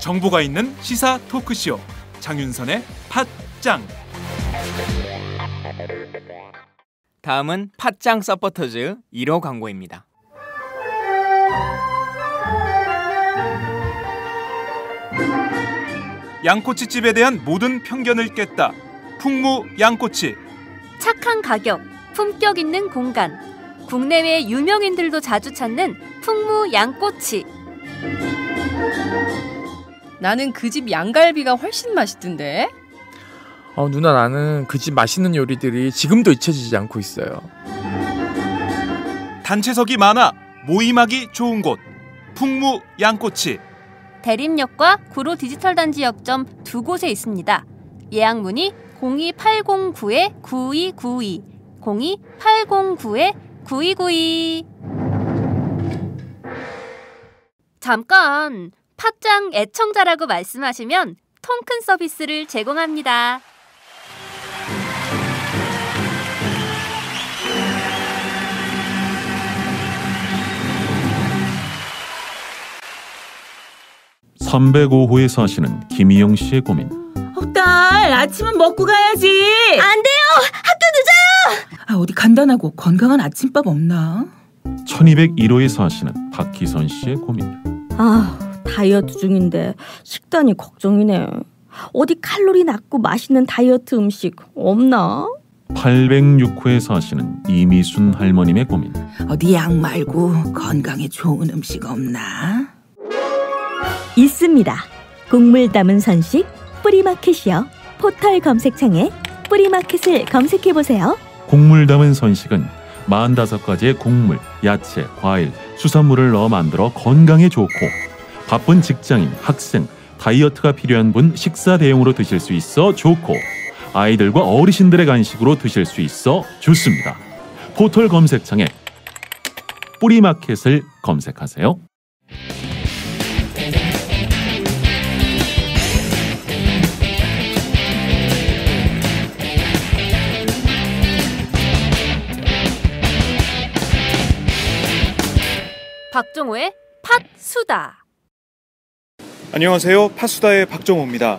정보가 있는 시사 토크쇼 장윤선의 팟짱. 다음은 팟짱 서포터즈 1호 광고입니다. 양꼬치집에 대한 모든 편견을 깼다. 풍무 양꼬치. 착한 가격, 품격 있는 공간. 국내외 유명인들도 자주 찾는 풍무 양꼬치. 나는 그 집 양갈비가 훨씬 맛있던데. 누나, 나는 그 집 맛있는 요리들이 지금도 잊혀지지 않고 있어요. 단체석이 많아 모임하기 좋은 곳. 풍무 양꼬치. 대림역과 구로 디지털 단지 역점 두 곳에 있습니다. 예약 문의 02809-9292, 02809-9292. 잠깐, 팟짱 애청자라고 말씀하시면 통큰 서비스를 제공합니다. (305호에) 사시는 김희영 씨의 고민. 딸, 아침은 먹고 가야지. 안 돼요! 학교 늦어요! 어디 간단하고 건강한 아침밥 없나? (1201호에) 사시는 박희선 씨의 고민. 다이어트 중인데 식단이 걱정이네. 어디 칼로리 낮고 맛있는 다이어트 음식 없나? (806호에) 사시는 이미순 할머님의 고민. 어디 약 말고 건강에 좋은 음식 없나? 있습니다. 곡물 담은 선식 뿌리마켓이요. 포털 검색창에 뿌리마켓을 검색해보세요. 곡물 담은 선식은 45가지의 곡물, 야채, 과일, 수산물을 넣어 만들어 건강에 좋고 바쁜 직장인, 학생, 다이어트가 필요한 분 식사 대용으로 드실 수 있어 좋고 아이들과 어르신들의 간식으로 드실 수 있어 좋습니다. 포털 검색창에 뿌리마켓을 검색하세요. 박정호의 팟수다. 안녕하세요. 팟수다의 박정호입니다.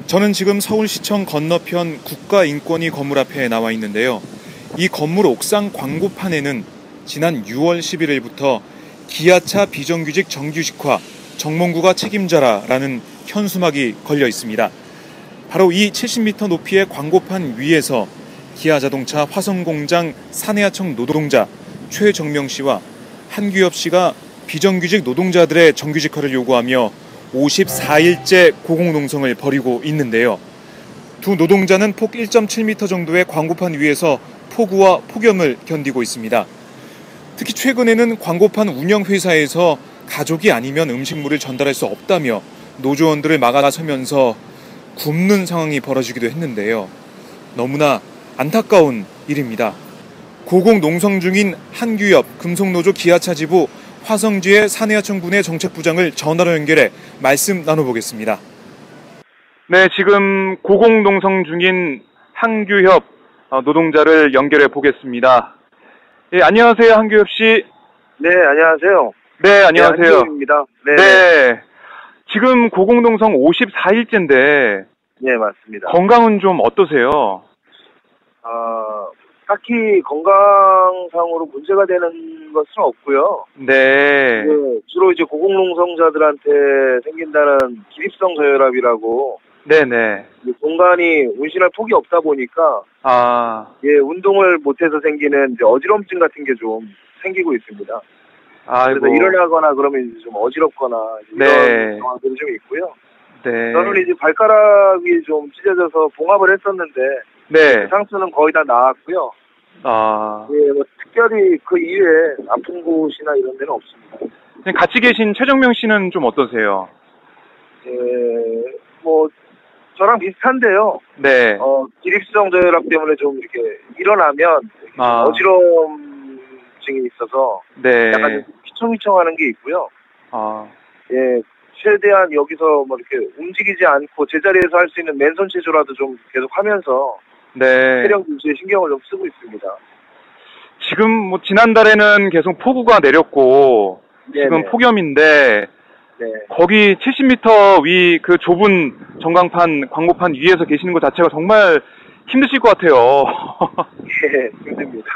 저는 지금 서울시청 건너편 국가인권위 건물 앞에 나와 있는데요. 이 건물 옥상 광고판에는 지난 6월 11일부터 기아차 비정규직 정규직화, 정몽구가 책임져라라는 현수막이 걸려 있습니다. 바로 이 70m 높이의 광고판 위에서 기아자동차 화성공장 사내하청 노동자 최정명 씨와 한규엽 씨가 비정규직 노동자들의 정규직화를 요구하며 54일째 고공농성을 벌이고 있는데요. 두 노동자는 폭 1.7m 정도의 광고판 위에서 폭우와 폭염을 견디고 있습니다. 특히 최근에는 광고판 운영회사에서 가족이 아니면 음식물을 전달할 수 없다며 노조원들을 막아서면서 굶는 상황이 벌어지기도 했는데요. 너무나 안타까운 일입니다. 고공농성 중인 한규엽 금속노조 기아차 지부 화성지의 사내하청군의 정책부장을 전화로 연결해 말씀 나눠보겠습니다. 네, 지금 고공농성 중인 한규엽 노동자를 연결해 보겠습니다. 예, 안녕하세요, 한규엽 씨. 네, 안녕하세요. 네, 안녕하세요. 네, 한규엽입니다. 네. 네. 지금 고공농성 54일째인데. 네, 맞습니다. 건강은 좀 어떠세요? 딱히 건강상으로 문제가 되는 것은 없고요. 네. 주로 이제 고공농성자들한테 생긴다는 기립성 저혈압이라고. 네네. 공간이 운신할 폭이 없다 보니까. 운동을 못해서 생기는 이제 어지럼증 같은 게 좀 생기고 있습니다. 그래서 일어나거나 그러면 이제 좀 어지럽거나 이런 상황들이 좀 있고요. 네. 저는 이제 발가락이 좀 찢어져서 봉합을 했었는데. 네. 상처는 거의 다 나았고요. 특별히 그 이외에 아픈 곳이나 이런 데는 없습니다. 같이 계신 최정명 씨는 좀 어떠세요? 저랑 비슷한데요. 네. 기립성 저혈압 때문에 좀 이렇게 일어나면 어지럼증이 있어서 약간 휘청휘청하는 게 있고요. 최대한 여기서 뭐 이렇게 움직이지 않고 제자리에서 할 수 있는 맨손 체조라도 좀 계속 하면서 네. 체력 유지에 신경을 좀 쓰고 있습니다. 지금 뭐 지난달에는 계속 폭우가 내렸고 네네. 지금 폭염인데 네. 거기 70m 위 그 좁은 전광판 광고판 위에서 계시는 것 자체가 정말 힘드실 것 같아요. 예, 힘듭니다.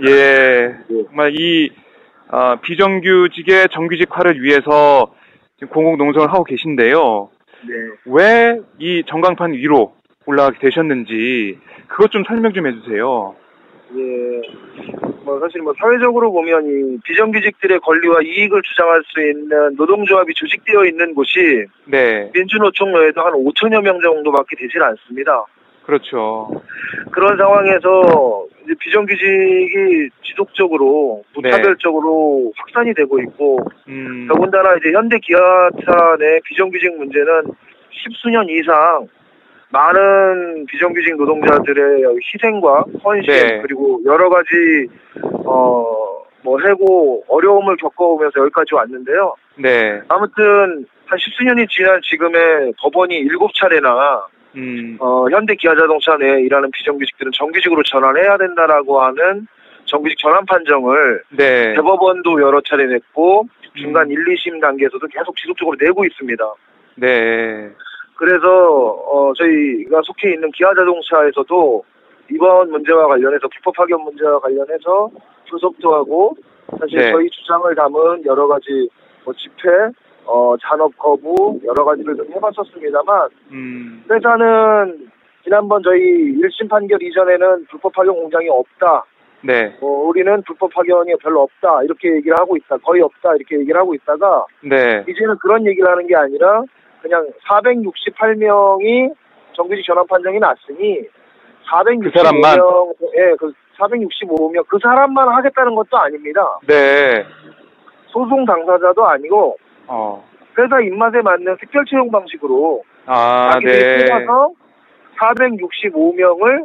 예, 정말 이 비정규직의 정규직화를 위해서 지금 공공농성을 하고 계신데요. 네. 왜 이 전광판 위로 올라가게 되셨는지 그것 좀 설명 좀 해주세요. 예, 뭐 사실 뭐 사회적으로 보면 이 비정규직들의 권리와 이익을 주장할 수 있는 노동조합이 조직되어 있는 곳이 네, 민주노총 외에도 한 5천여 명 정도밖에 되질 않습니다. 그렇죠. 그런 상황에서 이제 비정규직이 지속적으로 무차별적으로 확산이 되고 있고 더군다나 이제 현대 기아차 내 비정규직 문제는 십수년 이상 많은 비정규직 노동자들의 희생과 헌신 네. 그리고 여러 가지 뭐 해고 어려움을 겪어오면서 여기까지 왔는데요. 네. 아무튼 한 십수년이 지난 지금의 법원이 7차례나 현대 기아자동차 내에 일하는 비정규직들은 정규직으로 전환해야 된다라고 하는 정규직 전환 판정을 네. 대법원도 여러 차례 냈고 중간 1, 2심 단계에서도 계속 지속적으로 내고 있습니다. 네. 그래서 저희가 속해 있는 기아자동차에서도 이번 문제와 관련해서 불법 파견 문제와 관련해서 출석도 하고 사실 네. 저희 주장을 담은 여러 가지 뭐 집회, 잔업 거부 여러 가지를 좀 해봤었습니다만 회사는 지난번 저희 1심 판결 이전에는 불법 파견 공장이 없다. 네. 우리는 불법 파견이 별로 없다 이렇게 얘기를 하고 있다. 거의 없다 이렇게 얘기를 하고 있다가 네. 이제는 그런 얘기를 하는 게 아니라 그냥 468명이 정규직 전환 판정이 났으니 465명, 그 사람만? 예, 그 465명 그 사람만 하겠다는 것도 아닙니다. 네. 소송 당사자도 아니고 회사 입맛에 맞는 특별 채용 방식으로 네. 뽑아서 465명을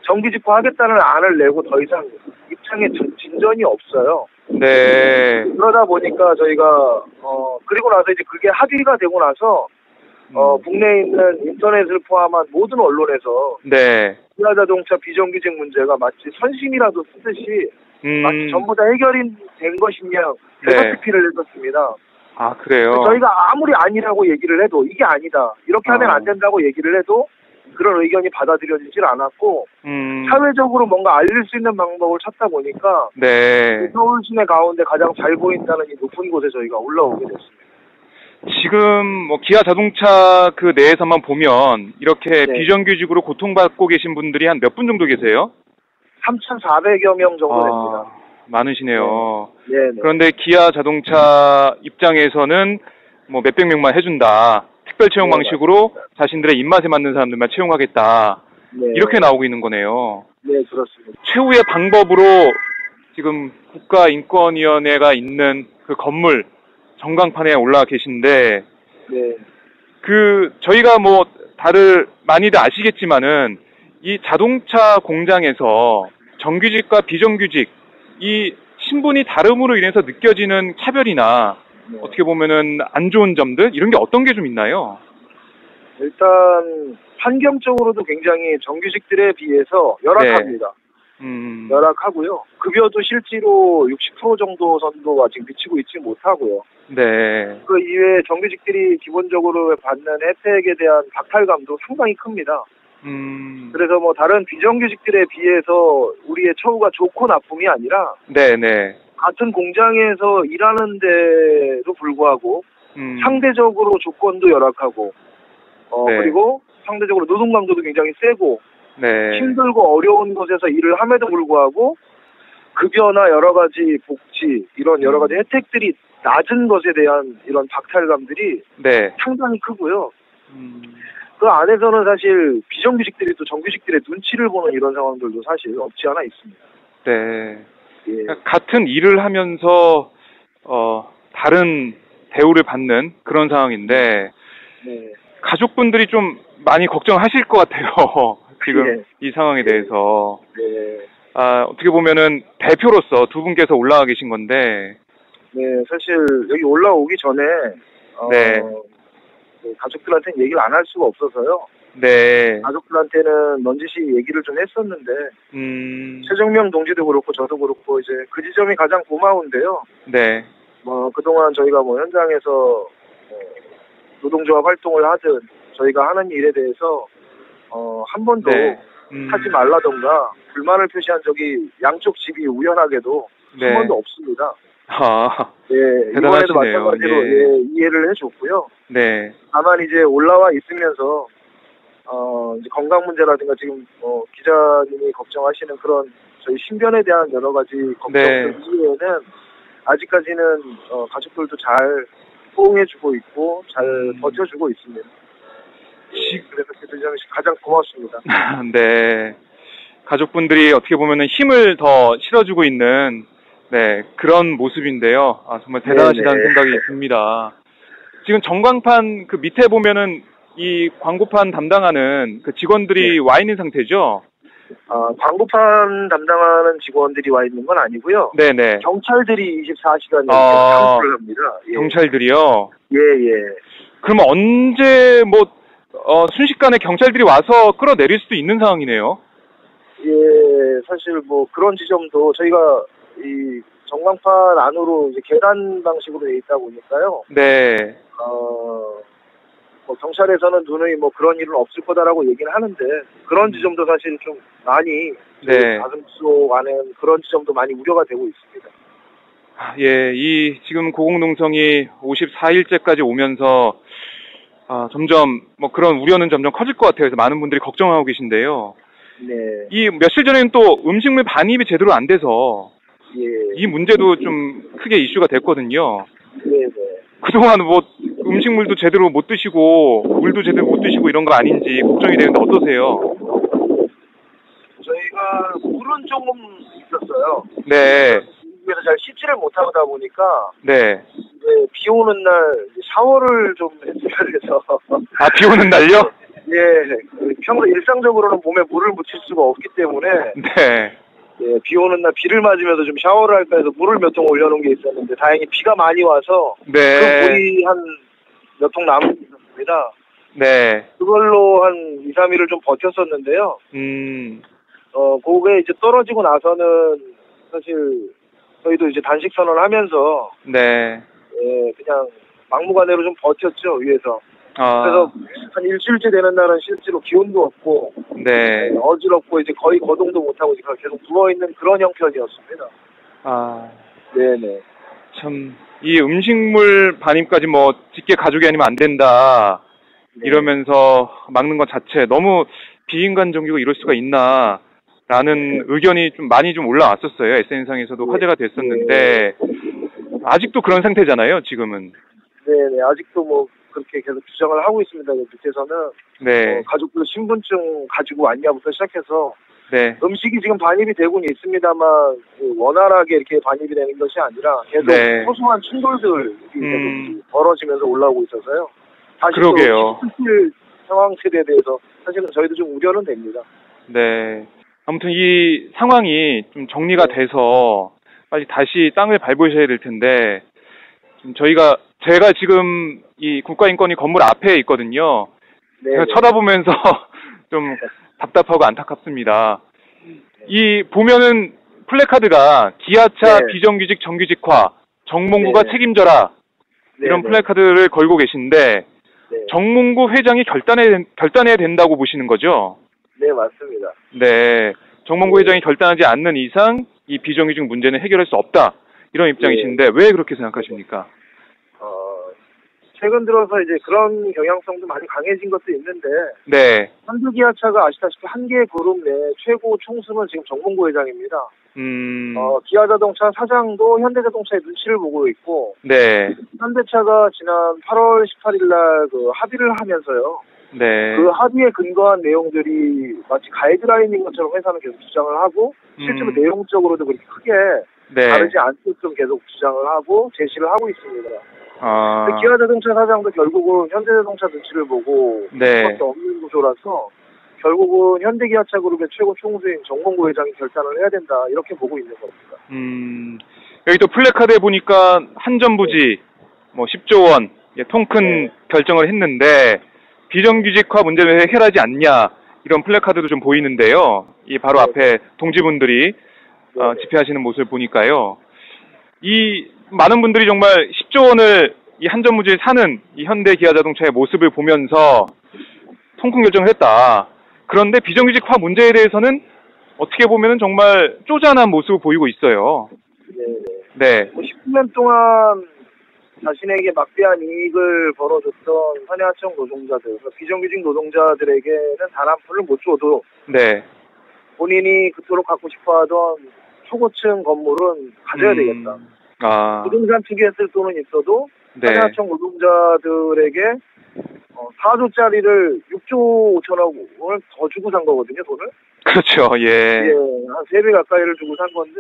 정규직화 하겠다는 안을 내고 더 이상 입장에 진전이 없어요. 네. 그러다 보니까 저희가 그리고 나서 이제 그게 합의가 되고 나서 국내에 있는 인터넷을 포함한 모든 언론에서 네. 기아자동차 비정규직 문제가 마치 선심이라도 쓰듯이 마치 전부 다 해결이 된 것이냐 대서특필을 했었습니다. 아, 그래요? 저희가 아무리 아니라고 얘기를 해도 이게 아니다. 이렇게 하면 안 된다고 얘기를 해도 그런 의견이 받아들여지질 않았고 사회적으로 뭔가 알릴 수 있는 방법을 찾다 보니까 네. 서울 시내 가운데 가장 잘 보인다는 이 높은 곳에 저희가 올라오게 됐습니다. 지금 뭐 기아 자동차 그 내에서만 보면 이렇게 네. 비정규직으로 고통받고 계신 분들이 한 몇 분 정도 계세요? 3,400여 명 정도 됩니다. 많으시네요. 네. 그런데 기아 자동차 입장에서는 뭐 몇백 명만 해준다. 특별 채용 방식으로 자신들의 입맛에 맞는 사람들만 채용하겠다. 네. 이렇게 나오고 있는 거네요. 네, 그렇습니다. 최후의 방법으로 지금 국가인권위원회가 있는 그 건물 전광판에 올라와 계신데, 네. 저희가 뭐 많이들 아시겠지만은 이 자동차 공장에서 정규직과 비정규직 이 신분이 다름으로 인해서 느껴지는 차별이나 어떻게 보면은 안 좋은 점들 이런 게 어떤 게 좀 있나요? 일단 환경적으로도 굉장히 정규직들에 비해서 열악합니다. 열악하고요. 급여도 실제로 60% 정도 선도 아직 미치고 있지 못하고요. 네. 그 이외에 정규직들이 기본적으로 받는 혜택에 대한 박탈감도 상당히 큽니다. 그래서 뭐 다른 비정규직들에 비해서 우리의 처우가 좋고 나쁨이 아니라 네네. 같은 공장에서 일하는데도 불구하고 상대적으로 조건도 열악하고 네. 그리고 상대적으로 노동 강도도 굉장히 세고 네. 힘들고 어려운 곳에서 일을 함에도 불구하고 급여나 여러 가지 복지 이런 여러 가지 혜택들이 낮은 것에 대한 이런 박탈감들이 네. 상당히 크고요. 그 안에서는 사실 비정규직들이 또 정규직들의 눈치를 보는 이런 상황들도 사실 없지 않아 있습니다. 네. 예. 같은 일을 하면서 다른 대우를 받는 그런 상황인데 네. 가족분들이 좀 많이 걱정하실 것 같아요. 지금 예. 이 상황에 대해서. 네. 어떻게 보면은 대표로서 두 분께서 올라와 계신 건데 네, 사실 여기 올라오기 전에 네. 가족들한테는 얘기를 안 할 수가 없어서요. 네. 가족들한테는 넌지시 얘기를 좀 했었는데 최정명 동지도 그렇고 저도 그렇고 이제 그 지점이 가장 고마운데요. 네. 그동안 저희가 현장에서 노동조합 활동을 하든 저희가 하는 일에 대해서 한 번도 네. 하지 말라던가 불만을 표시한 적이 양쪽 집이 우연하게도 한 번도 없습니다. 아, 예, 이번에도 대단하시네요. 마찬가지로 네. 예, 이해를 해줬고요. 네. 다만 이제 올라와 있으면서 이제 건강 문제라든가 지금 기자님이 걱정하시는 그런 저희 신변에 대한 여러 가지 걱정들 이외에는 아직까지는 가족들도 잘 호응해주고 있고 잘 버텨주고 있습니다. 그래서 그 점이 가장 고맙습니다. 네. 가족분들이 어떻게 보면은 힘을 더 실어주고 있는 네, 그런 모습인데요. 아, 정말 대단하시다는 생각이 듭니다. 지금 전광판 그 밑에 보면은 이 광고판 담당하는 그 직원들이 와 있는 상태죠? 광고판 담당하는 직원들이 와 있는 건 아니고요. 네네. 경찰들이 24시간 감시를 합니다. 예. 경찰들이요? 예, 예. 그러면 언제 순식간에 경찰들이 와서 끌어내릴 수도 있는 상황이네요? 예, 사실 그런 지점도 저희가 이 전광판 안으로 이제 계단 방식으로 돼 있다 보니까요. 네. 경찰에서는 누누이 그런 일은 없을 거다라고 얘기는 하는데 그런 지점도 사실 좀 많이 네. 가슴속 안에 그런 지점도 많이 우려가 되고 있습니다. 예, 이 지금 고공농성이 54일째까지 오면서 점점 그런 우려는 점점 커질 것 같아요. 그래서 많은 분들이 걱정하고 계신데요. 네. 이 며칠 전에는 또 음식물 반입이 제대로 안 돼서 예. 이 문제도 좀 크게 이슈가 됐거든요. 네, 네. 그동안 음식물도 제대로 못 드시고 물도 제대로 못 드시고 이런 거 아닌지 걱정이 되는데 어떠세요? 저희가 물은 조금 있었어요. 네. 그래서 잘 씻지를 못하다 보니까 네. 이제 비 오는 날 샤워를 좀 했어야 해서. 아, 비 오는 날요? 예. 평소 일상적으로는 몸에 물을 묻힐 수가 없기 때문에. 네. 예, 비 오는 날 비를 맞으면서 좀 샤워를 할까 해서 물을 몇 통 올려놓은 게 있었는데 다행히 비가 많이 와서 네. 그 물이 한 몇 통 남은 게 있었습니다. 네. 그걸로 한 2, 3일을 좀 버텼었는데요. 그게 이제 떨어지고 나서는 사실 저희도 이제 단식 선언을 하면서 네. 예, 그냥 막무가내로 좀 버텼죠, 위에서. 그래서 한 일주일째 되는 날은 실제로 기운도 없고 네. 어지럽고 이제 거의 거동도 못하고 계속 누워있는 그런 형편이었습니다. 네네. 참, 이 음식물 반입까지 직계 가족이 아니면 안 된다. 이러면서 막는 것 자체 너무 비인간적이고 이럴 수가 있나. 라는 의견이 좀 많이 좀 올라왔었어요. SNS상에서도 화제가 됐었는데, 아직도 그런 상태잖아요, 지금은. 네네. 아직도 그렇게 계속 주장을 하고 있습니다. 밑에서는. 네. 가족들 신분증 가지고 왔냐부터 시작해서. 네. 음식이 지금 반입이 되고는 있습니다만, 원활하게 이렇게 반입이 되는 것이 아니라 계속 소소한 충돌들이 계속 벌어지면서 올라오고 있어서요. 다시 그러게요. 또 상황들에 대해서 사실은 저희도 좀 우려는 됩니다. 네. 아무튼 이 상황이 좀 정리가 돼서 빨리 다시 땅을 밟으셔야 될 텐데, 제가 지금 이 국가인권위 건물 앞에 있거든요. 제가 쳐다보면서 좀 답답하고 안타깝습니다. 이 보면은 플래카드가 기아차 비정규직 정규직화, 정몽구가 책임져라 이런 플래카드를 걸고 계신데 정몽구 회장이 결단해야 된다고 보시는 거죠? 네, 맞습니다. 네. 정몽구 회장이 결단하지 않는 이상 이 비정규직 문제는 해결할 수 없다. 이런 입장이신데 왜 그렇게 생각하십니까? 최근 들어서 이제 그런 경향성도 많이 강해진 것도 있는데 네. 현대기아차가 아시다시피 한 개 그룹 내 최고 총수는 지금 정몽구 회장입니다. 기아자동차 사장도 현대자동차의 눈치를 보고 있고 네. 현대차가 지난 8월 18일 날 합의를 하면서요. 네. 그 합의에 근거한 내용들이 마치 가이드라인인 것처럼 회사는 계속 주장을 하고 실제로 내용적으로도 그렇게 크게 다르지 않게끔 계속 주장을 하고 제시를 하고 있습니다. 기아자동차 사장도 결국은 현대자동차 눈치를 보고 수밖에 없는 구조라서 결국은 현대기아차 그룹의 최고 총수인 정몽구 회장이 결단을 해야 된다 이렇게 보고 있는 겁니다. 여기 또 플래카드에 보니까 한전부지 뭐 10조 원 통 큰 결정을 했는데 비정규직화 문제를 해결하지 않냐 이런 플래카드도 좀 보이는데요. 이 바로 앞에 동지분들이 집회하시는 모습을 보니까요. 이 많은 분들이 정말 10조 원을 이 한전부지에 사는 이 현대기아자동차의 모습을 보면서 통큰 결정을 했다. 그런데 비정규직화 문제에 대해서는 어떻게 보면은 정말 쪼잔한 모습을 보이고 있어요. 네. 10년 동안 자신에게 막대한 이익을 벌어줬던 산해하청 노동자들, 비정규직 노동자들에게는 단 한 푼을 못 줘도 네. 본인이 그토록 갖고 싶어하던 초고층 건물은 가져야 되겠다. 부동산 투기에 쓸 돈은 있어도 산해하청 노동자들에게 4조짜리를 6조 5천억 원을 더 주고 산 거거든요, 돈을. 그렇죠, 예. 한 3배 가까이를 주고 산 건데,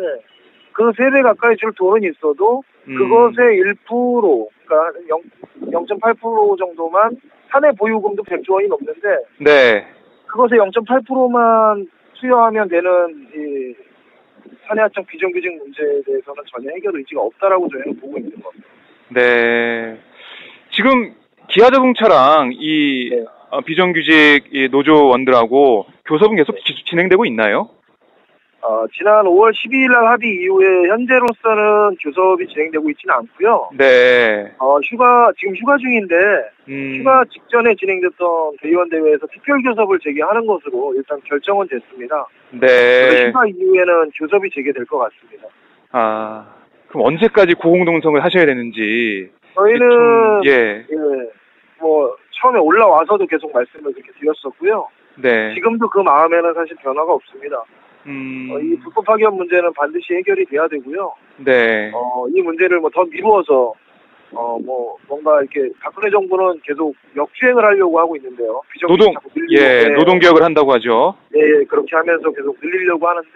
그 3배 가까이 줄 돈은 있어도, 그것의 1%, 그러니까 0.8% 정도만 사내 보유금도 100조 원이 넘는데, 네. 그것의 0.8%만 수여하면 되는 이 산해하청 비정규직 문제에 대해서는 전혀 해결 의지가 없다라고 저희는 보고 있는 겁니다. 네. 지금 기아자동차랑 이 비정규직 이 노조원들하고 교섭은 계속 진행되고 있나요? 지난 5월 12일 날 합의 이후에 현재로서는 교섭이 진행되고 있지는 않고요. 네. 지금 휴가 중인데 휴가 직전에 진행됐던 대의원 대회에서 특별 교섭을 재개하는 것으로 일단 결정은 됐습니다. 네. 휴가 이후에는 교섭이 재개될 것 같습니다. 그럼 언제까지 고공동성을 하셔야 되는지 저희는 뭐 처음에 올라와서도 계속 말씀을 그렇게 드렸었고요. 네. 지금도 그 마음에는 사실 변화가 없습니다. 이 불법 파견 문제는 반드시 해결이 돼야 되고요. 네. 이 문제를 뭐 더 미루어서 뭔가 이렇게 박근혜 정부는 계속 역주행을 하려고 하고 있는데요. 노동 개혁을 한다고 하죠. 예, 그렇게 하면서 계속 늘리려고 하는데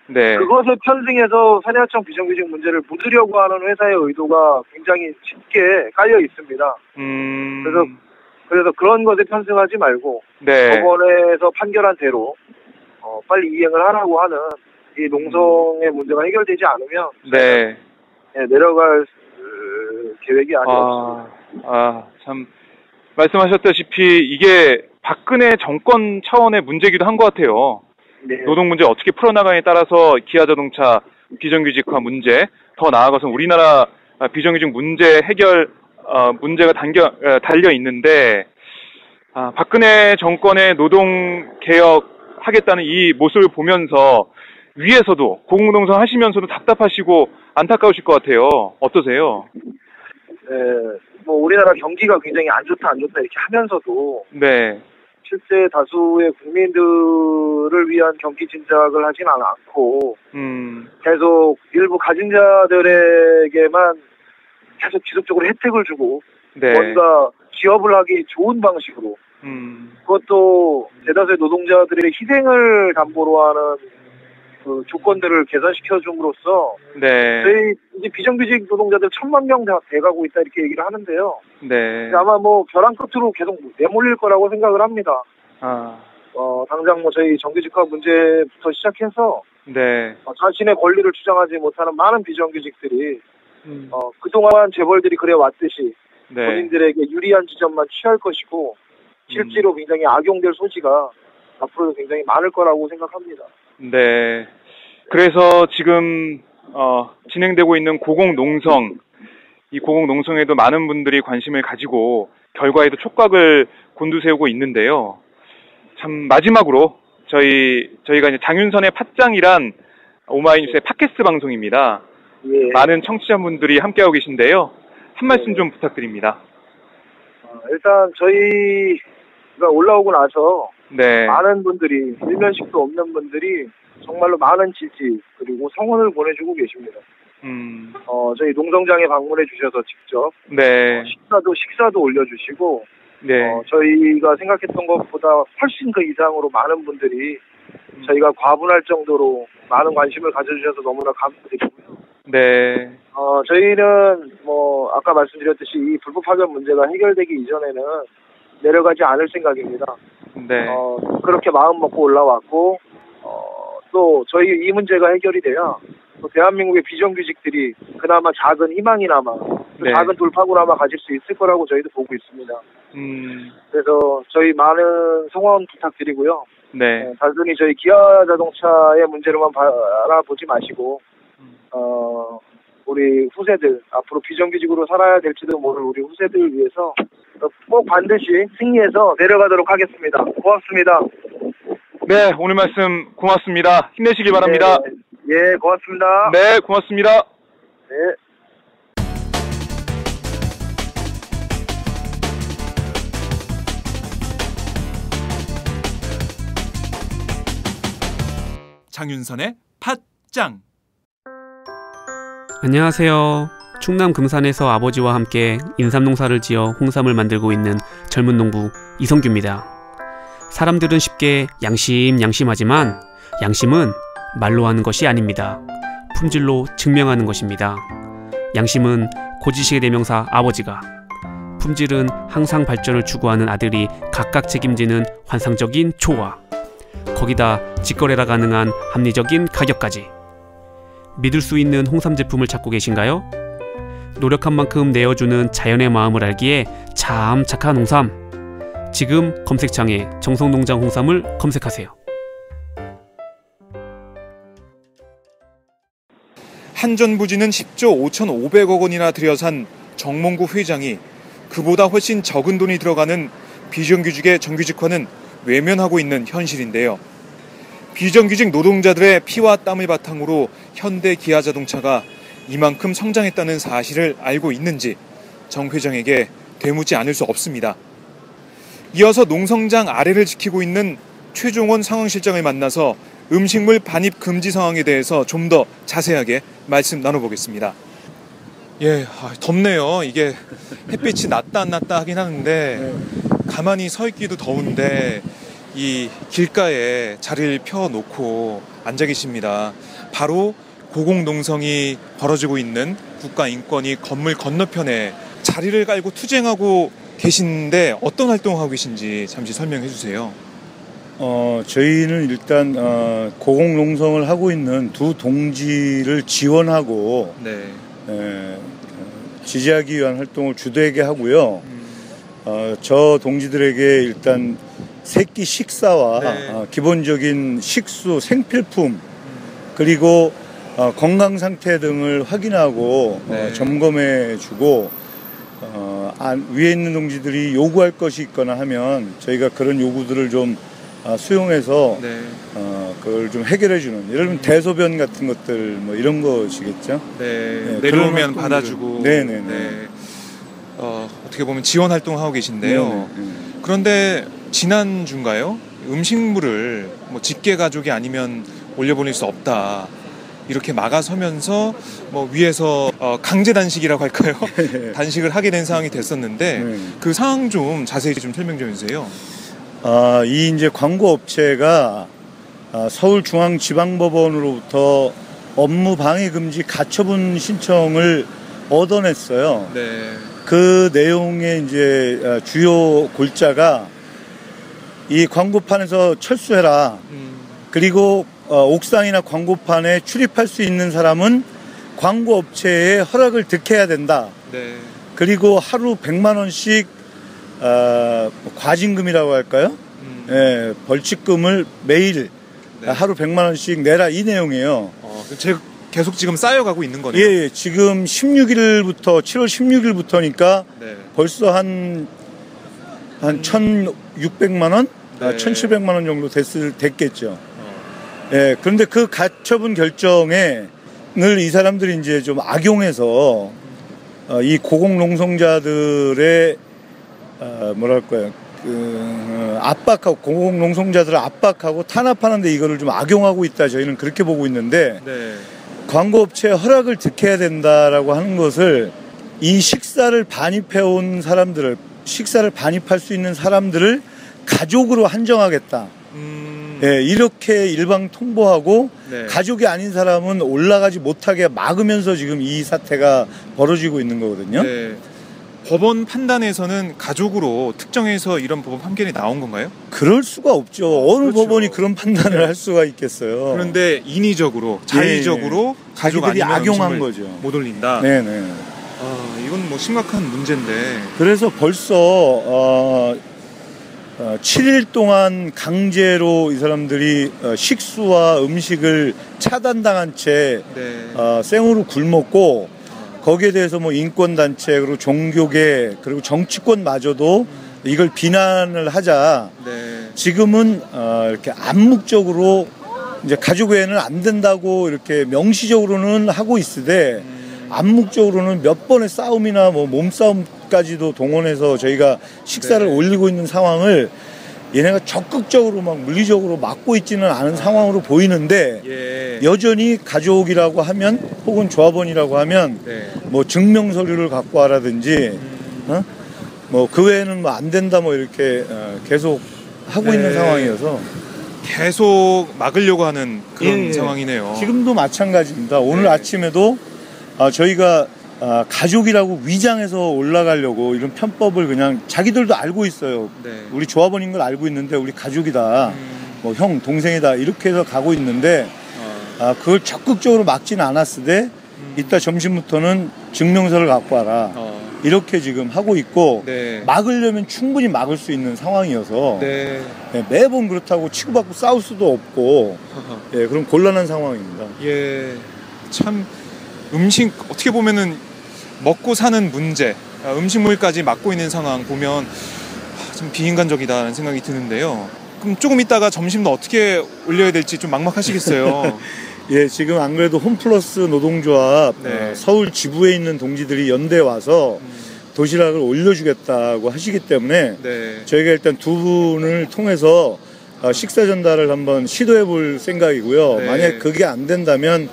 네. 그것을 편승해서 산해하청 비정규직 문제를 묻으려고 하는 회사의 의도가 굉장히 짙게 깔려 있습니다. 그래서 그런 것에 편승하지 말고 법원에서 판결한 대로 빨리 이행을 하라고 하는 이 농성의 문제가 해결되지 않으면 내려갈 계획이 아직 없습니다. 참 말씀하셨다시피 이게 박근혜 정권 차원의 문제기도 한 것 같아요. 네. 노동 문제 어떻게 풀어나가냐에 따라서 기아자동차 비정규직화 문제, 더 나아가서 우리나라 비정규직 문제 해결 문제가 달려 있는데 박근혜 정권의 노동 개혁하겠다는 이 모습을 보면서 위에서도 고공동성 하시면서도 답답하시고 안타까우실 것 같아요. 어떠세요? 네, 뭐 우리나라 경기가 굉장히 안 좋다 이렇게 하면서도 실제 다수의 국민들을 위한 경기 진작을 하진 않고 계속 일부 가진 자들에게만 계속 지속적으로 혜택을 주고 뭔가 기업을 하기 좋은 방식으로 그것도 대다수의 노동자들의 희생을 담보로 하는 그 조건들을 개선시켜 줌으로써 저희 이제 비정규직 노동자들 1000만 명 돼가고 있다 이렇게 얘기를 하는데요. 아마 뭐 벼랑 끝으로 계속 내몰릴 거라고 생각을 합니다. 당장 뭐 저희 정규직화 문제부터 시작해서 자신의 권리를 주장하지 못하는 많은 비정규직들이 그동안 재벌들이 그래 왔듯이 본인들에게 유리한 지점만 취할 것이고 실제로 굉장히 악용될 소지가 앞으로도 굉장히 많을 거라고 생각합니다. 네. 그래서 지금 진행되고 있는 고공농성, 이 고공농성에도 많은 분들이 관심을 가지고 결과에도 촉각을 곤두세우고 있는데요. 참 마지막으로 저희가 이제 장윤선의 팟짱이란 오마이뉴스의 팟캐스트 방송입니다. 많은 청취자분들이 함께하고 계신데요. 한 말씀 좀 부탁드립니다. 일단 저희가 올라오고 나서 많은 분들이 일면식도 없는 분들이 정말로 많은 지지 그리고 성원을 보내주고 계십니다. 저희 농성장에 방문해 주셔서 직접 식사도 올려주시고 저희가 생각했던 것보다 훨씬 그 이상으로 많은 분들이 저희가 과분할 정도로 많은 관심을 가져주셔서 너무나 감사드리고요. 저희는 뭐 아까 말씀드렸듯이 이 불법 파견 문제가 해결되기 이전에는 내려가지 않을 생각입니다. 그렇게 마음 먹고 올라왔고 또 저희 이 문제가 해결이 돼야 또 대한민국의 비정규직들이 그나마 작은 희망이나마 네. 작은 돌파구나마 가질 수 있을 거라고 저희도 보고 있습니다. 그래서 저희 많은 성원 부탁드리고요. 네. 단순히 저희 기아자동차의 문제로만 바라보지 마시고 우리 후세들, 앞으로 비정규직으로 살아야 될지도 모를 우리 후세들을 위해서 꼭 반드시 승리해서 내려가도록 하겠습니다. 고맙습니다. 네, 오늘 말씀 고맙습니다. 힘내시기 바랍니다. 네, 예, 고맙습니다. 네, 고맙습니다. 네. 장윤선의 팟짱. 안녕하세요. 충남 금산에서 아버지와 함께 인삼농사를 지어 홍삼을 만들고 있는 젊은 농부 이성규입니다. 사람들은 쉽게 양심하지만 양심은 말로 하는 것이 아닙니다. 품질로 증명하는 것입니다. 양심은 고지식의 대명사 아버지가, 품질은 항상 발전을 추구하는 아들이 각각 책임지는 환상적인 초화, 거기다 직거래가 가능한 합리적인 가격까지. 믿을 수 있는 홍삼 제품을 찾고 계신가요? 노력한 만큼 내어주는 자연의 마음을 알기에 참 착한 홍삼. 지금 검색창에 정성농장 홍삼을 검색하세요. 한전부지는 10조 5,500억 원이나 들여산 정몽구 회장이 그보다 훨씬 적은 돈이 들어가는 비정규직의 정규직화는 외면하고 있는 현실인데요. 비정규직 노동자들의 피와 땀을 바탕으로 현대 기아자동차가 이만큼 성장했다는 사실을 알고 있는지 정 회장에게 되묻지 않을 수 없습니다. 이어서 농성장 아래를 지키고 있는 최종원 상황실장을 만나서 음식물 반입 금지 상황에 대해서 좀 더 자세하게 말씀 나눠보겠습니다. 예, 덥네요. 이게 햇빛이 났다 안 났다 하긴 하는데 가만히 서 있기도 더운데 이 길가에 자리를 펴놓고 앉아 계십니다. 바로 고공농성이 벌어지고 있는 국가인권위 건물 건너편에 자리를 깔고 투쟁하고 계신데 어떤 활동하고 계신지 잠시 설명해 주세요. 저희는 일단 고공농성을 하고 있는 두 동지를 지원하고 지지하기 위한 활동을 주되게 하고요. 저 동지들에게 일단 새끼 식사와 기본적인 식수, 생필품 그리고 건강 상태 등을 확인하고 점검해주고 위에 있는 동지들이 요구할 것이 있거나 하면 저희가 그런 요구들을 좀 수용해서 그걸 좀 해결해주는, 예를 들면 대소변 같은 것들 뭐 이런 것이겠죠. 내려오면 받아주고. 어떻게 보면 지원 활동하고 계신데요. 그런데 지난주인가요? 음식물을 뭐 직계 가족이 아니면 올려보낼 수 없다. 이렇게 막아서면서 뭐 위에서 강제 단식이라고 할까요? 단식을 하게 된 상황이 됐었는데 그 상황 좀 자세히 좀 설명 좀 해주세요. 이 이제 광고 업체가 서울중앙지방법원으로부터 업무 방해 금지 가처분 신청을 얻어냈어요. 그 내용의 이제 주요 골자가 이 광고판에서 철수해라. 그리고 옥상이나 광고판에 출입할 수 있는 사람은 광고 업체의 허락을 득해야 된다. 그리고 하루 100만 원씩 과징금이라고 할까요? 벌칙금을 매일 하루 100만 원씩 내라, 이 내용이에요. 계속 지금 쌓여가고 있는 거네요. 예, 지금 16일부터 7월 16일부터니까 벌써 한 1,600만 원, 1,700만 원 정도 됐겠죠. 예, 그런데 그 가처분 결정을 이 사람들이 이제 좀 악용해서 이 고공농성자들의 뭐랄까요, 압박하고, 고공농성자들을 압박하고 탄압하는데 이거를 좀 악용하고 있다, 저희는 그렇게 보고 있는데 광고업체에 허락을 득해야 된다라고 하는 것을, 이 식사를 반입해온 사람들을, 식사를 반입할 수 있는 사람들을 가족으로 한정하겠다. 이렇게 일방 통보하고 가족이 아닌 사람은 올라가지 못하게 막으면서 지금 이 사태가 벌어지고 있는 거거든요. 법원 판단에서는 가족으로 특정해서 이런 법원 판결이 나온 건가요? 그럴 수가 없죠. 어느 그렇죠. 법원이 그런 판단을 할 수가 있겠어요. 그런데 인위적으로, 자의적으로 가족 자기들이 아니면 악용한 음식을 거죠. 못 올린다. 네네. 이건 뭐 심각한 문제인데. 그래서 벌써 7일 동안 강제로 이 사람들이 식수와 음식을 차단당한 채 생으로 굶었고, 거기에 대해서 뭐 인권단체 그리고 종교계 그리고 정치권마저도 이걸 비난을 하자 지금은 이렇게 암묵적으로 이제 가족 외에는 안 된다고 이렇게 명시적으로는 하고 있으되 암묵적으로는 몇 번의 싸움이나 뭐 몸싸움까지도 동원해서 저희가 식사를 올리고 있는 상황을 얘네가 적극적으로 막 물리적으로 막고 있지는 않은 상황으로 보이는데 여전히 가족이라고 하면 혹은 조합원이라고 하면 뭐 증명 서류를 갖고 와라든지 뭐 그 외에는 뭐 안 된다 뭐 이렇게 계속 하고 있는 상황이어서 계속 막으려고 하는 그런 상황이네요. 지금도 마찬가지입니다. 오늘 아침에도 저희가 가족이라고 위장해서 올라가려고 이런 편법을 그냥 자기들도 알고 있어요. 우리 조합원인 걸 알고 있는데 우리 가족이다, 뭐 형, 동생이다 이렇게 해서 가고 있는데 그걸 적극적으로 막지는 않았으되 이따 점심부터는 증명서를 갖고 와라 이렇게 지금 하고 있고 막으려면 충분히 막을 수 있는 상황이어서 매번 그렇다고 치고받고 싸울 수도 없고 그런 곤란한 상황입니다. 참 음식 어떻게 보면은 먹고 사는 문제, 음식물까지 막고 있는 상황 보면 좀 비인간적이다라는 생각이 드는데요. 그럼 조금 있다가 점심도 어떻게 올려야 될지 좀 막막하시겠어요. 지금 안 그래도 홈플러스 노동조합 서울 지부에 있는 동지들이 연대 와서 도시락을 올려주겠다고 하시기 때문에 저희가 일단 두 분을 통해서 식사 전달을 한번 시도해 볼 생각이고요. 만약 그게 안 된다면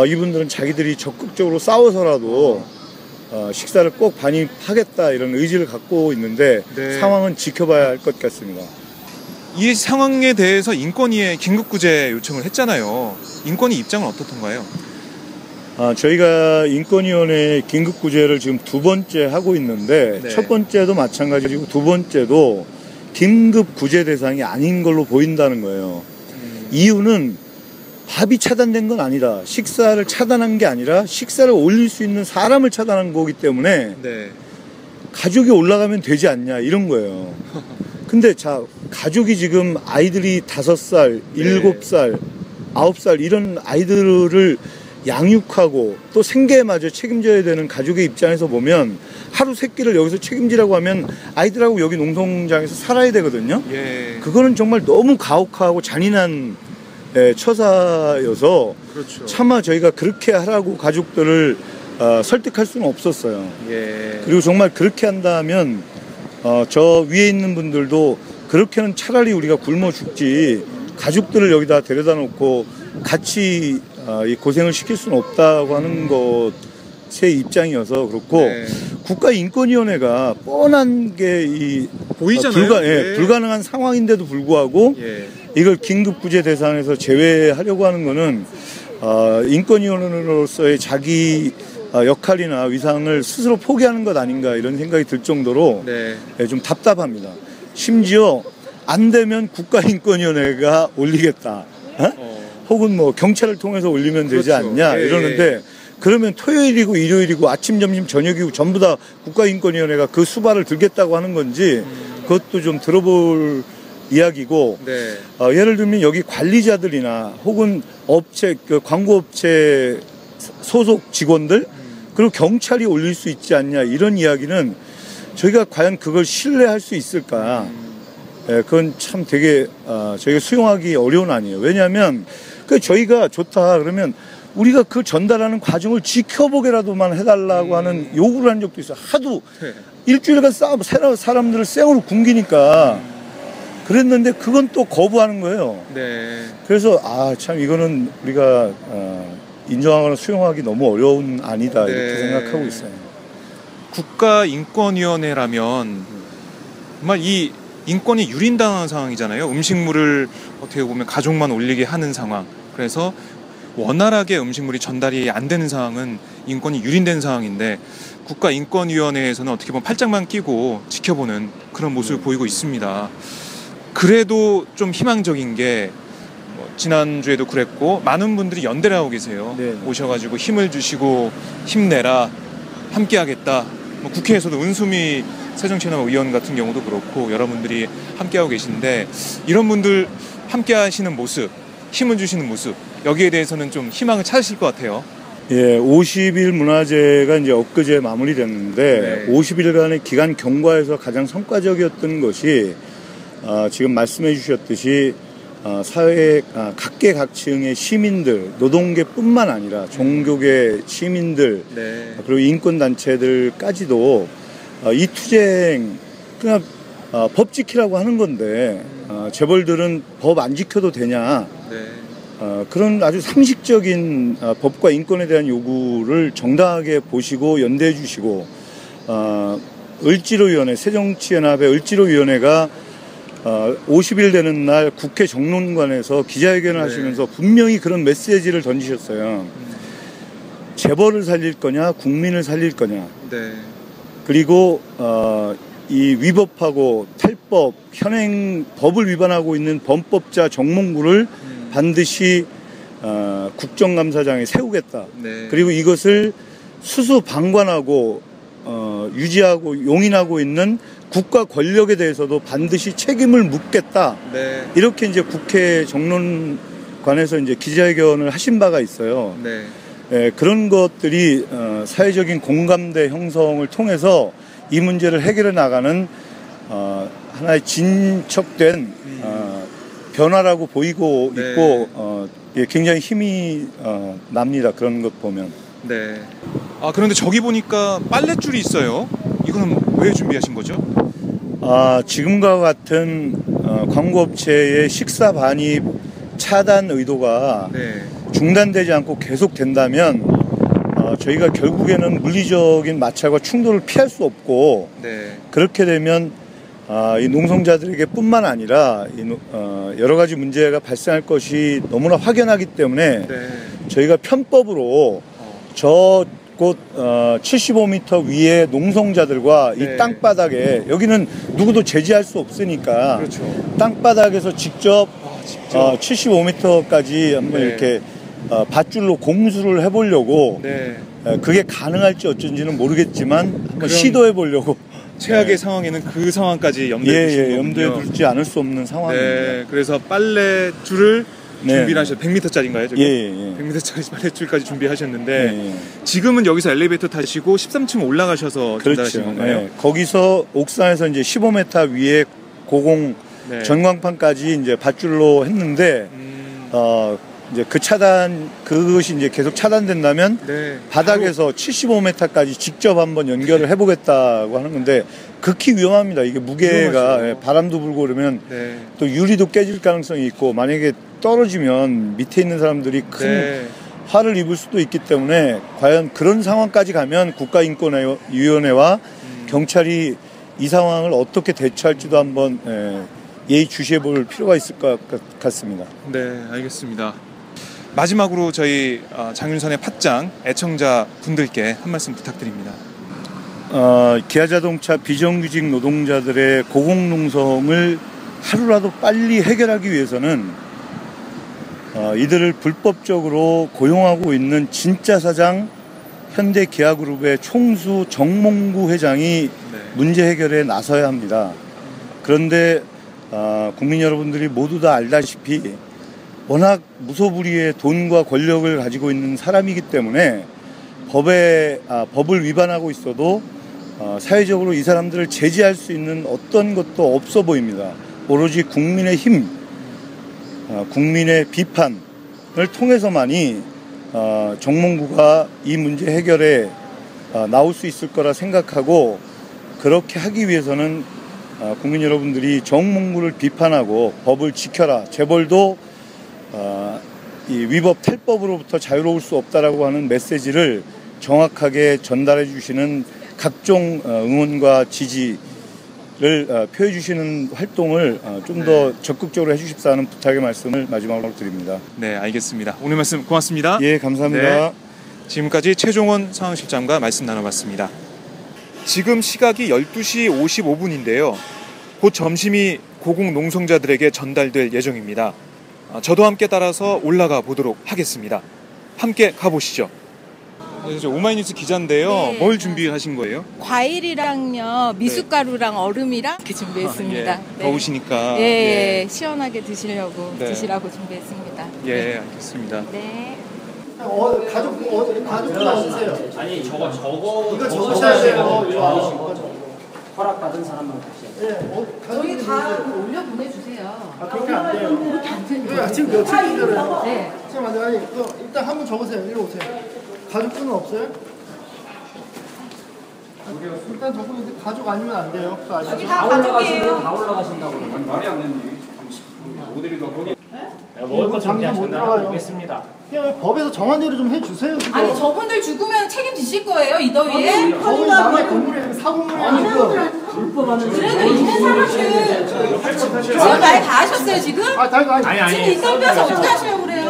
이분들은 자기들이 적극적으로 싸워서라도 식사를 꼭 반입하겠다 이런 의지를 갖고 있는데 상황은 지켜봐야 할 것 같습니다. 이 상황에 대해서 인권위에 긴급구제 요청을 했잖아요. 인권위 입장은 어떻던가요? 저희가 인권위원회 긴급구제를 지금 두 번째 하고 있는데 첫 번째도 마찬가지고 두 번째도 긴급구제 대상이 아닌 걸로 보인다는 거예요. 이유는 밥이 차단된 건 아니다. 식사를 차단한 게 아니라 식사를 올릴 수 있는 사람을 차단한 거기 때문에 가족이 올라가면 되지 않냐 이런 거예요. 근데 자, 가족이 지금 아이들이 5살, 7살, 9살 이런 아이들을 양육하고 또 생계마저 책임져야 되는 가족의 입장에서 보면 하루 3끼를 여기서 책임지라고 하면 아이들하고 여기 농성장에서 살아야 되거든요. 그거는 정말 너무 가혹하고 잔인한 처사여서 차마 저희가 그렇게 하라고 가족들을 설득할 수는 없었어요. 그리고 정말 그렇게 한다면 저 위에 있는 분들도 그렇게는 차라리 우리가 굶어 죽지 가족들을 여기다 데려다 놓고 같이 이 고생을 시킬 수는 없다고 하는 것의 입장이어서 그렇고 국가인권위원회가 뻔한 게 이 보이잖아요. 불가능한 상황인데도 불구하고 이걸 긴급구제 대상에서 제외하려고 하는 거는 인권위원회로서의 자기 역할이나 위상을 스스로 포기하는 것 아닌가 이런 생각이 들 정도로 좀 답답합니다. 심지어 안 되면 국가인권위원회가 올리겠다. 혹은 뭐 경찰을 통해서 올리면 되지 않냐 이러는데 그러면 토요일이고 일요일이고 아침, 점심, 저녁이고 전부 다 국가인권위원회가 그 수발을 들겠다고 하는 건지 그것도 좀 들어볼 이야기고 예를 들면 여기 관리자들이나 혹은 업체, 그 광고업체 소속 직원들 그리고 경찰이 올릴 수 있지 않냐 이런 이야기는 저희가 과연 그걸 신뢰할 수 있을까? 그건 참 되게 저희가 수용하기 어려운 아니에요. 왜냐하면 그 저희가 좋다 그러면 우리가 그 전달하는 과정을 지켜보게라도만 해달라고 하는 요구를 한 적도 있어요. 하도 일주일간 사람들을 생으로 굶기니까 그랬는데 그건 또 거부하는 거예요. 그래서 참 이거는 우리가 인정하거나 수용하기 너무 어려운 안이다 이렇게 생각하고 있어요. 국가인권위원회라면 정말 이 인권이 유린당한 상황이잖아요. 음식물을 어떻게 보면 가족만 올리게 하는 상황. 그래서 원활하게 음식물이 전달이 안 되는 상황은 인권이 유린된 상황인데 국가인권위원회에서는 어떻게 보면 팔짱만 끼고 지켜보는 그런 모습을 보이고 있습니다. 그래도 좀 희망적인 게 지난주에도 그랬고 많은 분들이 연대를 하고 계세요. 오셔가지고 힘을 주시고 힘내라, 함께하겠다. 국회에서도 은수미 새정치연합 의원 같은 경우도 그렇고 여러분들이 함께하고 계신데 이런 분들 함께하시는 모습, 힘을 주시는 모습 여기에 대해서는 좀 희망을 찾으실 것 같아요. 예, 50일 문화제가 이제 엊그제 마무리됐는데 50일간의 기간 경과에서 가장 성과적이었던 것이 지금 말씀해 주셨듯이 사회 각계각층의 시민들, 노동계뿐만 아니라 종교계 시민들 그리고 인권단체들까지도 이 투쟁 그냥 법 지키라고 하는 건데 재벌들은 법 안 지켜도 되냐 그런 아주 상식적인 법과 인권에 대한 요구를 정당하게 보시고 연대해 주시고 을지로위원회, 새정치연합의 을지로위원회가 50일 되는 날 국회 정론관에서 기자회견을 하시면서 분명히 그런 메시지를 던지셨어요. 재벌을 살릴 거냐, 국민을 살릴 거냐. 그리고 이 위법하고 탈법, 현행 법을 위반하고 있는 범법자 정몽구를 반드시 국정감사장에 세우겠다. 그리고 이것을 수수방관하고 유지하고 용인하고 있는 국가 권력에 대해서도 반드시 책임을 묻겠다. 이렇게 이제 국회 정론관에서 이제 기자회견을 하신 바가 있어요. 그런 것들이 사회적인 공감대 형성을 통해서 이 문제를 해결해 나가는 하나의 진척된 변화라고 보이고 있고 굉장히 힘이 납니다. 그런 것 보면. 그런데 저기 보니까 빨랫줄이 있어요. 이거는 왜 준비하신 거죠? 지금과 같은 광고업체의 식사 반입 차단 의도가 중단되지 않고 계속된다면 저희가 결국에는 물리적인 마찰과 충돌을 피할 수 없고 그렇게 되면 이 농성자들에게 뿐만 아니라 여러 가지 문제가 발생할 것이 너무나 확연하기 때문에 저희가 편법으로 곧 75m 위에 농성자들과 이 땅바닥에 여기는 누구도 제지할 수 없으니까 땅바닥에서 직접 75m까지 한번 이렇게 밧줄로 공수를 해보려고 그게 가능할지 어쩐지는 모르겠지만 한번 시도해 보려고 최악의 상황에는 그 상황까지 염두에 두시는 염두에 두지 않을 수 없는 상황입니다. 그래서 빨랫줄을 준비를 하셨어요. 100m짜리인가요? 저기? 100m짜리 빨랫줄까지 준비하셨는데 지금은 여기서 엘리베이터 타시고 13층 올라가셔서 전달하시는 건가요? 거기서 옥상에서 이제 15m 위에 고공 전광판까지 이제 밧줄로 했는데 이제 그것이 이제 계속 차단된다면 바닥에서 75m까지 직접 한번 연결을 해보겠다고 하는 건데 극히 위험합니다. 이게 무게가 바람도 불고 그러면 또 유리도 깨질 가능성이 있고 만약에 떨어지면 밑에 있는 사람들이 큰 화를 입을 수도 있기 때문에 과연 그런 상황까지 가면 국가인권위원회와 경찰이 이 상황을 어떻게 대처할지도 한번 예의주시해 볼 필요가 있을 것 같습니다. 알겠습니다. 마지막으로 저희 장윤선의 팟짱 애청자 분들께 한 말씀 부탁드립니다. 기아자동차 비정규직 노동자들의 고공농성을 하루라도 빨리 해결하기 위해서는 이들을 불법적으로 고용하고 있는 진짜 사장 현대기아그룹의 총수 정몽구 회장이 문제 해결에 나서야 합니다. 그런데 국민 여러분들이 모두 다 알다시피 워낙 무소불위의 돈과 권력을 가지고 있는 사람이기 때문에 법을 위반하고 있어도 사회적으로 이 사람들을 제지할 수 있는 어떤 것도 없어 보입니다. 오로지 국민의 힘, 국민의 비판을 통해서만이 정몽구가 이 문제 해결에 나올 수 있을 거라 생각하고 그렇게 하기 위해서는 국민 여러분들이 정몽구를 비판하고 법을 지켜라, 재벌도 이 위법 탈법으로부터 자유로울 수 없다라고 하는 메시지를 정확하게 전달해 주시는 각종 응원과 지지 표해 주시는 활동을 좀 더 적극적으로 해주십사는 부탁의 말씀을 마지막으로 드립니다. 네, 알겠습니다. 오늘 말씀 고맙습니다. 예, 감사합니다. 네, 지금까지 최종원 상황실장과 말씀 나눠봤습니다. 지금 시각이 12시 55분인데요. 곧 점심이 고국 농성자들에게 전달될 예정입니다. 저도 함께 따라서 올라가 보도록 하겠습니다. 함께 가보시죠. 네, 저 오마이뉴스 기자인데요. 네. 뭘 준비하신 거예요? 과일이랑요, 미숫가루랑 얼음이랑 이렇게 준비했습니다. 예, 더우시니까. 예, 시원하게 드시려고 네. 드시라고 준비했습니다. 예, 네. 알겠습니다. 네. 가족분 어디세요? 아니 저거 이거 적으셔야 돼요. 허락받은 사람만 다시. 저희 다 올려 보내주세요. 그렇게 안 돼요. 그렇게 안 돼요. 지금 며칠 기다려요? 네. 지금 아니 일단 한번 적으세요. 이리 오세요. 가족분은 없어요? 일단 적으면 가족 아니면 안 돼요. 여기 다 가족이에요. 다 올라가신다고. 말이 안 되니. 모델이 더 거기. 먹을 거 장난 못 들어가요. 보겠습니다. 그냥 법에서 정한 대로 좀 해주세요. 그거. 아니 저분들 죽으면 책임지실 거예요 이 더위에? 저희 남의 건물에 사건물에 아니고 그래도 있는 사람들 지금 말 다 하셨어요 지금? 아니. 지금 이 더위에서 어떻게 하시려고 그래요?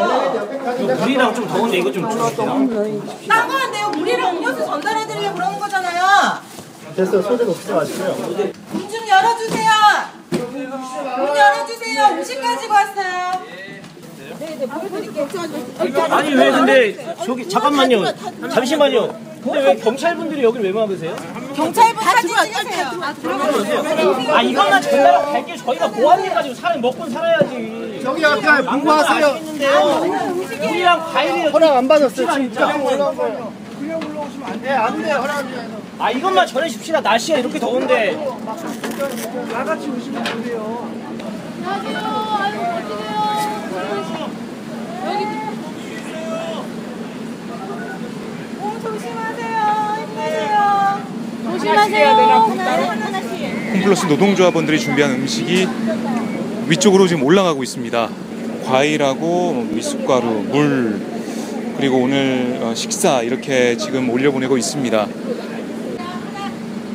물이랑 좀 더운데 이거 좀 주십시오. 딴 거 안 돼요. 물이랑 음료수 전달해드리려고 그러는 거잖아요. 됐어요. 소리 없이 마시고요. 문 좀 열어주세요. 문 열어주세요. 음식 가지고 왔어요. 네네 보여드릴게요. 아니 왜 근데 저기 잠깐만요. 잠시만요. 근데 왜 경찰분들이 여기 왜 막으세요? 경찰분 사진 찍으세요. 아 이것만 전달하고 갈게요. 저희가 보안해 가지고 사람 먹고 살아야지. 저기 앞에 공부하세요. 물이랑 과일이 허락 안 받았어요. 지금 그냥 올라온 거예요. 그냥 올라오시면 안 돼요. 안 돼요. 허락 안 돼요. 아 이것만 전해줍시다. 날씨가 이렇게 더운데. 다 같이 오시면 안 돼요. 홈플러스 노동조합원들이 준비한 음식이 위쪽으로 지금 올라가고 있습니다. 과일하고 미숫가루, 물, 그리고 오늘 식사 이렇게 지금 올려보내고 있습니다.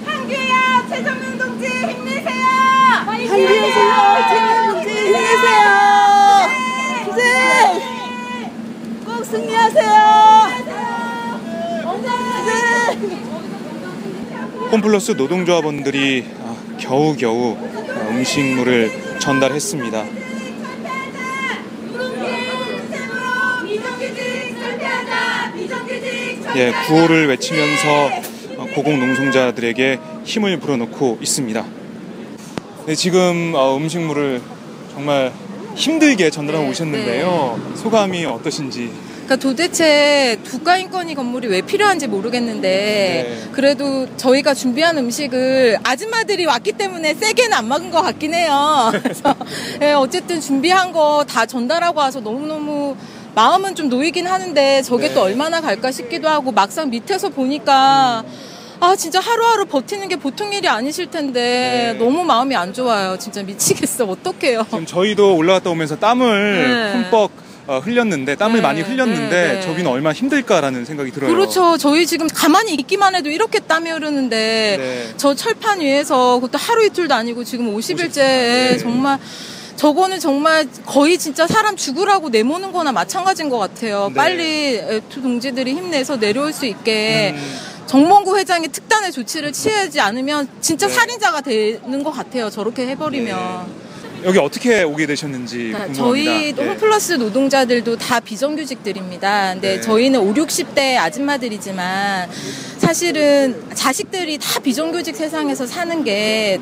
한규야, 최정민 동지 힘내세요. 한규야, 최정민 동지 힘내세요. 네. 꼭 승리하세요. 홈플러스 노동조합원들이 겨우겨우 음식물을 전달했습니다. 예, 구호를 외치면서 고국 농성자들에게 힘을 불어넣고 있습니다. 네, 지금 음식물을 정말 힘들게 전달하고 오셨는데요. 소감이 어떠신지? 그러니까 도대체 국가인권위 건물이 왜 필요한지 모르겠는데 그래도 저희가 준비한 음식을 아줌마들이 왔기 때문에 세게는 안 막은 것 같긴 해요. 그래서 어쨌든 준비한 거 다 전달하고 와서 너무너무 마음은 좀 놓이긴 하는데 저게 또 얼마나 갈까 싶기도 하고 막상 밑에서 보니까 진짜 하루하루 버티는 게 보통 일이 아니실 텐데 너무 마음이 안 좋아요. 진짜 미치겠어. 어떡해요. 지금 저희도 올라갔다 오면서 땀을 흠뻑 흘렸는데 땀을 많이 흘렸는데 저기는 얼마나 힘들까라는 생각이 들어요. 그렇죠. 저희 지금 가만히 있기만 해도 이렇게 땀이 흐르는데 저 철판 위에서 그것도 하루 이틀도 아니고 지금 50일째 정말 저거는 정말 거의 진짜 사람 죽으라고 내모는 거나 마찬가지인 것 같아요. 빨리 두 동지들이 힘내서 내려올 수 있게 정몽구 회장이 특단의 조치를 취하지 않으면 진짜 살인자가 되는 것 같아요. 저렇게 해버리면. 여기 어떻게 오게 되셨는지 궁금합니다. 저희 홈플러스 노동자들도 다 비정규직들입니다. 근데 저희는 5, 60대 아줌마들이지만 사실은 자식들이 다 비정규직 세상에서 사는 게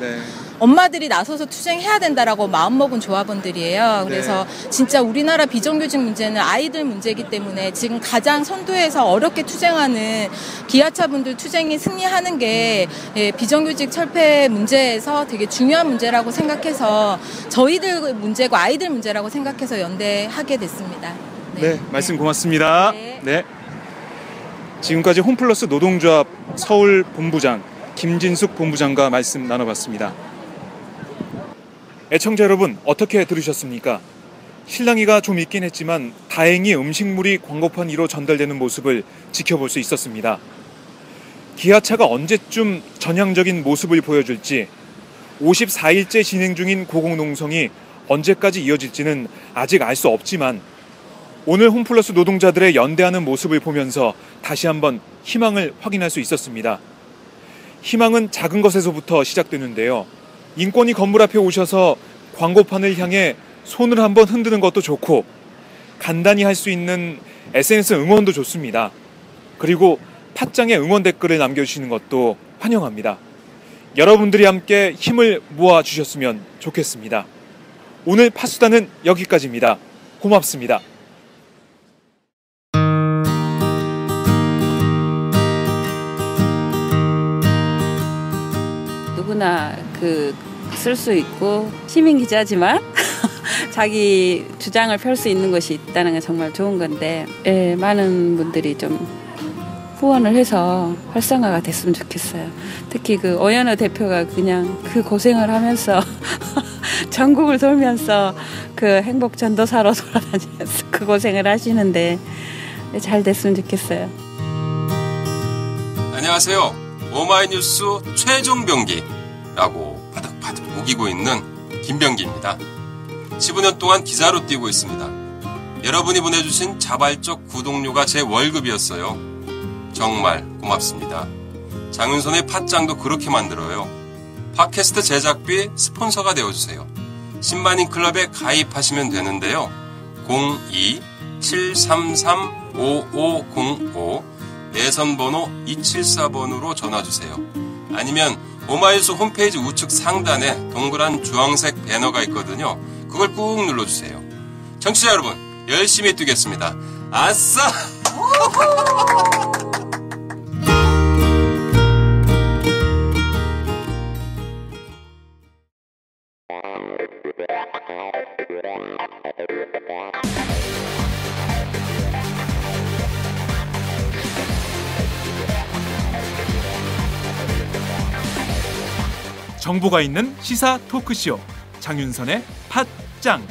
엄마들이 나서서 투쟁해야 된다라고 마음먹은 조합원들이에요. 그래서 진짜 우리나라 비정규직 문제는 아이들 문제이기 때문에 지금 가장 선두에서 어렵게 투쟁하는 기아차분들 투쟁이 승리하는 게 비정규직 철폐 문제에서 되게 중요한 문제라고 생각해서 저희들 문제고 아이들 문제라고 생각해서 연대하게 됐습니다. 네, 말씀 고맙습니다. 네. 지금까지 홈플러스 노동조합 서울 본부장 김진숙 본부장과 말씀 나눠봤습니다. 애청자 여러분, 어떻게 들으셨습니까? 실랑이가 좀 있긴 했지만 다행히 음식물이 광고판 위로 전달되는 모습을 지켜볼 수 있었습니다. 기아차가 언제쯤 전향적인 모습을 보여줄지 54일째 진행 중인 고공농성이 언제까지 이어질지는 아직 알 수 없지만 오늘 홈플러스 노동자들의 연대하는 모습을 보면서 다시 한번 희망을 확인할 수 있었습니다. 희망은 작은 것에서부터 시작되는데요. 인권위 건물 앞에 오셔서 광고판을 향해 손을 한번 흔드는 것도 좋고 간단히 할 수 있는 SNS 응원도 좋습니다. 그리고 팟짱에 응원 댓글을 남겨주시는 것도 환영합니다. 여러분들이 함께 힘을 모아주셨으면 좋겠습니다. 오늘 팟수다는 여기까지입니다. 고맙습니다. 누구나 쓸 수 있고 시민 기자지만 자기 주장을 펼 수 있는 것이 있다는 게 정말 좋은 건데 많은 분들이 좀 후원을 해서 활성화가 됐으면 좋겠어요. 특히 오연호 대표가 그냥 고생을 하면서 전국을 돌면서 행복 전도사로 돌아다니면서 고생을 하시는데 잘 됐으면 좋겠어요. 안녕하세요. 오마이뉴스 최종 병기라고 바득바득 우기고 있는 김병기입니다. 15년 동안 기자로 뛰고 있습니다. 여러분이 보내주신 자발적 구독료가 제 월급이었어요. 정말 고맙습니다. 장윤선의 팟짱도 그렇게 만들어요. 팟캐스트 제작비 스폰서가 되어주세요. 10만인 클럽에 가입하시면 되는데요. 02-733-5505 내선번호 274번으로 전화주세요. 아니면 오마이뉴스 홈페이지 우측 상단에 동그란 주황색 배너가 있거든요. 그걸 꾹 눌러주세요. 청취자 여러분, 열심히 뛰겠습니다. 아싸! 정보가 있는 시사 토크쇼 장윤선의 팟짱.